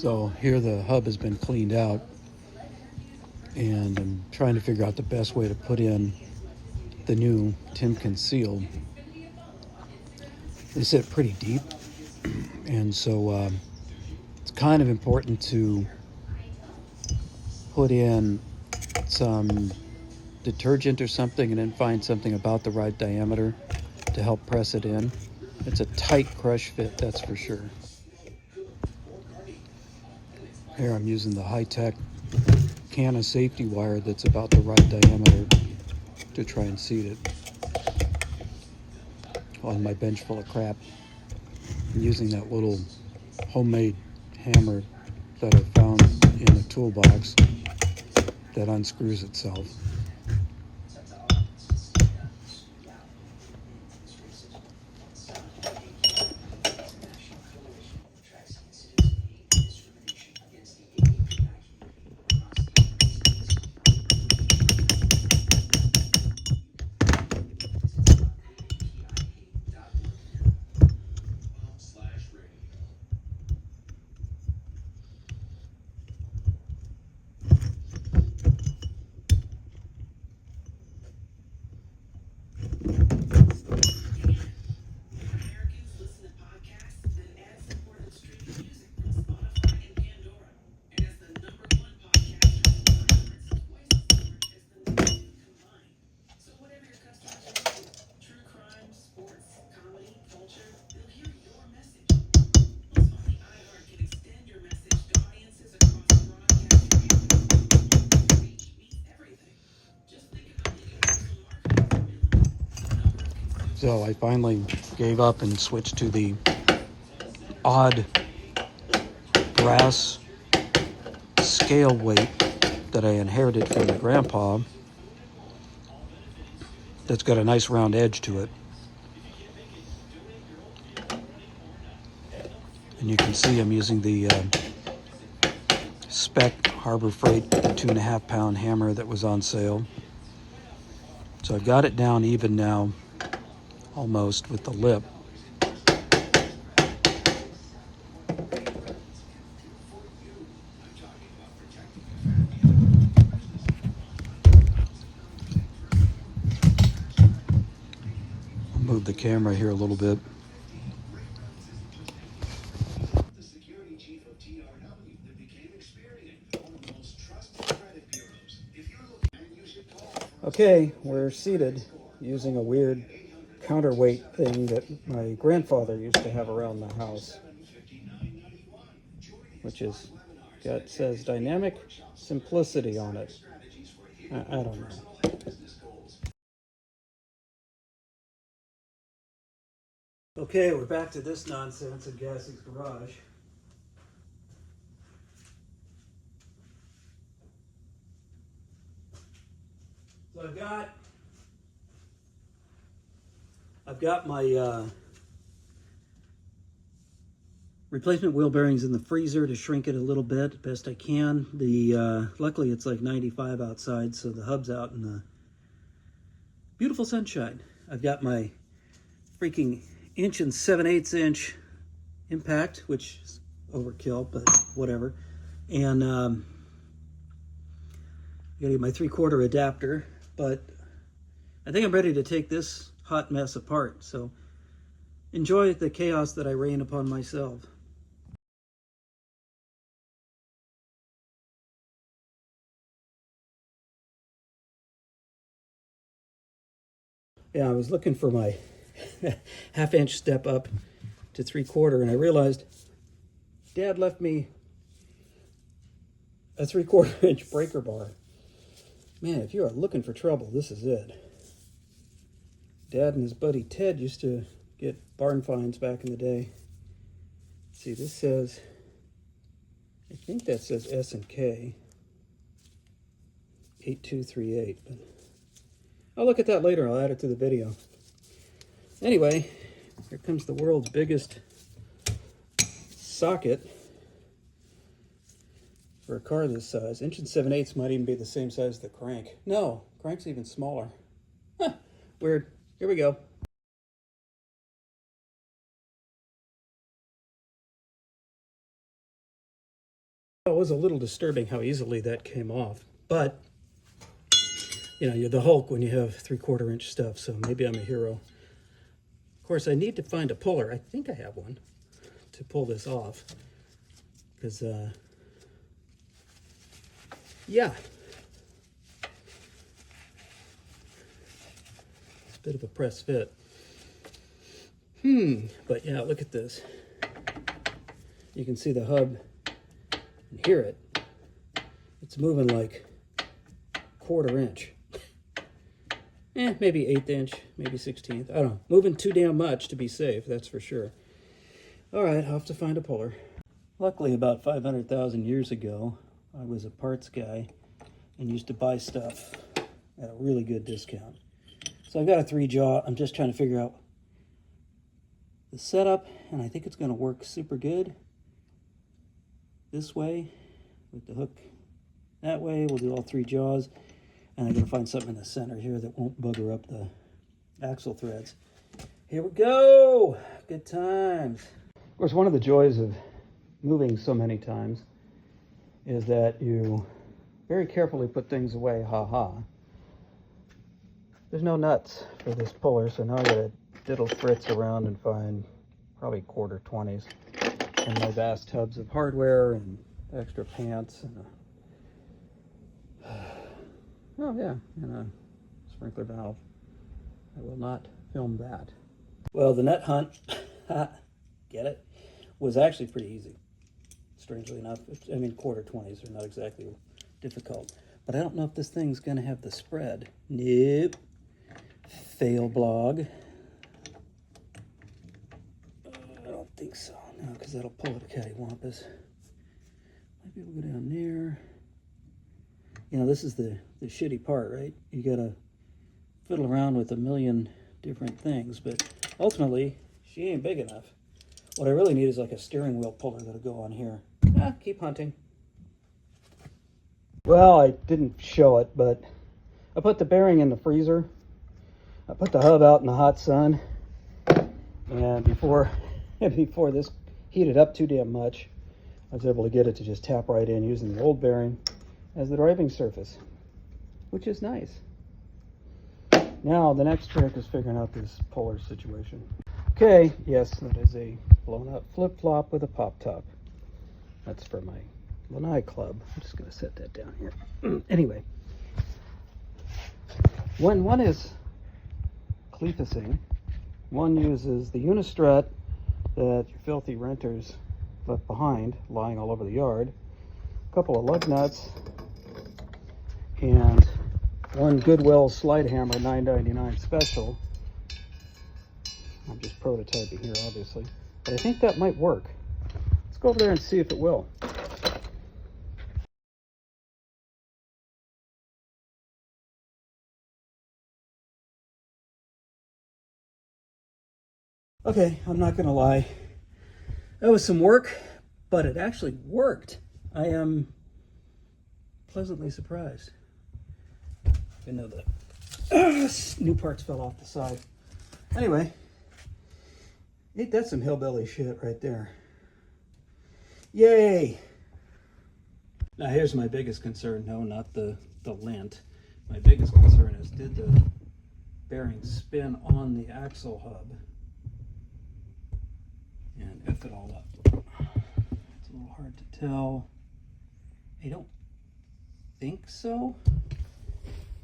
So here the hub has been cleaned out, and I'm trying to figure out the best way to put in the new Timken seal. They sit pretty deep, and so it's kind of important to put in some detergent or something and then find something about the right diameter to help press it in. It's a tight crush fit, that's for sure. Here I'm using the high-tech can of safety wire that's about the right diameter to try and seat it on my bench full of crap. I'm using that little homemade hammer that I found in the toolbox that unscrews itself. So I finally gave up and switched to the odd brass scale weight that I inherited from my grandpa that's got a nice round edge to it. And you can see I'm using the spec Harbor Freight 2.5 pound hammer that was on sale. So I've got it down even now, almost, with the lip. I'll move the camera here a little bit. Okay, we're seated using a weird counterweight thing that my grandfather used to have around the house, which is says dynamic simplicity on it. I don't know. Okay, we're back to this nonsense in Gassie's garage. So I've got my replacement wheel bearings in the freezer to shrink it a little bit best I can. Luckily it's like 95 outside, so the hub's out in the beautiful sunshine. I've got my freaking 1 7/8" impact, which is overkill, but whatever. And I gotta get my 3/4 adapter, but I think I'm ready to take this hot mess apart. So enjoy the chaos that I rain upon myself. Yeah, I was looking for my half-inch step up to 3/4, and I realized Dad left me a 3/4 inch breaker bar. Man, if you are looking for trouble, this is it. Dad and his buddy Ted used to get barn finds back in the day. Let's see, this says, I think that says S&K 8238, but I'll look at that later. I'll add it to the video. Anyway, here comes the world's biggest socket for a car this size. 1 7/8 might even be the same size as the crank. No, crank's even smaller. Huh, weird. Here we go. It was a little disturbing how easily that came off, but you know, you're the Hulk when you have 3/4 inch stuff, so maybe I'm a hero. Of course, I need to find a puller. I think I have one to pull this off, because yeah, it's a bit of a press fit. But yeah, look at this. You can see the hub and hear it. It's moving like 1/4 inch. Maybe 1/8 inch, maybe 1/16. I don't know. Moving too damn much to be safe, that's for sure. All right, I'll have to find a puller. Luckily, about 500,000 years ago, I was a parts guy and used to buy stuff at a really good discount. So I've got a 3-jaw. I'm just trying to figure out the setup, and I think it's going to work super good. This way, with the hook that way, we'll do all 3 jaws. And I'm going to find something in the center here that won't bugger up the axle threads. Here we go! Good times. Of course, one of the joys of moving so many times is that you very carefully put things away, There's no nuts for this puller, so now I gotta diddle fritz around and find probably 1/4 20s in my vast tubs of hardware and extra pants and oh yeah, and a sprinkler valve. I will not film that. Well, the nut hunt, get it, was actually pretty easy. Strangely enough, I mean, 1/4 20s are not exactly difficult, but I don't know if this thing's gonna have the spread. Nope. Fail blog. I don't think so. No, because that'll pull it a cattywampus. Maybe we'll go down there. You know, this is the shitty part, right? You gotta fiddle around with a million different things, but ultimately, she ain't big enough. What I really need is like a steering wheel puller that'll go on here. Keep hunting. Well, I didn't show it, but I put the bearing in the freezer. I put the hub out in the hot sun, and before this heated up too damn much, I was able to get it to just tap right in using the old bearing as the driving surface, which is nice. Now the next trick is figuring out this puller situation. Okay, yes, that is a blown up flip-flop with a pop top. That's for my lanai club. I'm just going to set that down here. Anyway, when one is cleefusing, one uses the unistrut that your filthy renters left behind lying all over the yard, a couple of lug nuts, and one Goodwill slide hammer $9.99 special. I'm just prototyping here, obviously, but I think that might work. Let's go over there and see if it will. Okay, I'm not gonna lie. That was some work, but it actually worked. I am pleasantly surprised. Even though the new parts fell off the side. Anyway, ain't that some hillbilly shit right there? Yay! Now here's my biggest concern. No, not the lint. My biggest concern is, did the bearing spin on the axle hub and F it all up? It's a little hard to tell. I don't think so.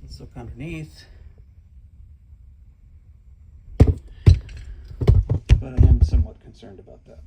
Let's look underneath. But I am somewhat concerned about that.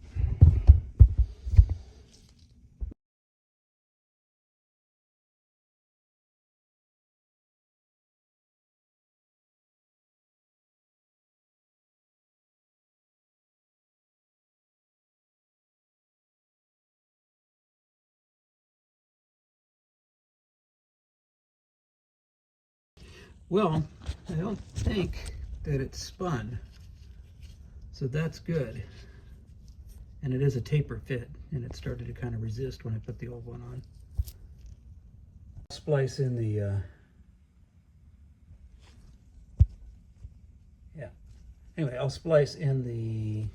Well, I don't think that it's spun, so that's good. And it is a taper fit, and it started to kind of resist when I put the old one on. Splice in the, anyway, I'll splice in the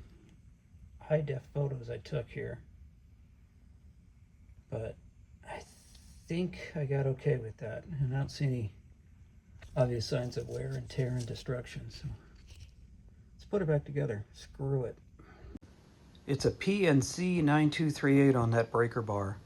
high-def photos I took here. But think I got okay with that, and I don't see any obvious signs of wear and tear and destruction. So let's put it back together. Screw it. It's a PNC 9238 on that breaker bar.